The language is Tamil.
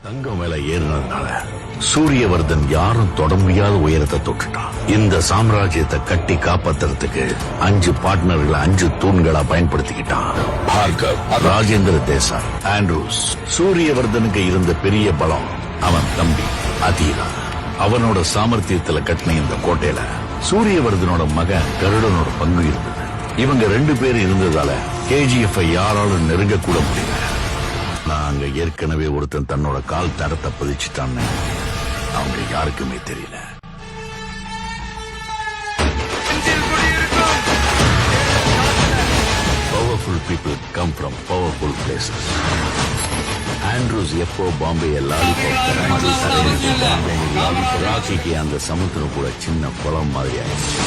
தங்கம் விலை ஏறினதுனால சூரியவர்தன் யாரும் தொட முடியாத உயரத்தை தொட்டுட்டான். இந்த சாம்ராஜ்யத்தை கட்டி காப்பாத்துறதுக்கு 5 பார்ட்னர்களை 5 தூண்களா பயன்படுத்திக்கிட்டான். பார்கவ், ராஜேந்திர தேசாய், ஆண்ட்ரூஸ். சூரியவர்தனுக்கு இருந்த பெரிய பலம் அவன் தம்பி அதீரா. அவனோட சாமர்த்தியத்துல கட்டின இந்த கோட்டையில சூரியவர்தனோட மகன் கருடனோட பங்கு இருந்தது. இவங்க 2 பேர் இருந்ததால KGF யாராலும் நெருங்க கூட முடியல. அங்க ஏற்கனவே ஒருத்தன் தன்னோட கால் தரத்தை பதிச்சுட்டான்னு அவங்க யாருக்குமே தெரியல. Powerful people come from powerful places. Andrews எப்போ பாம்பேயை லாலிபாப் ராக்கிக்கு அந்த சமுத்திரம் கூட சின்ன குளம் மாதிரி ஆயிடுச்சு.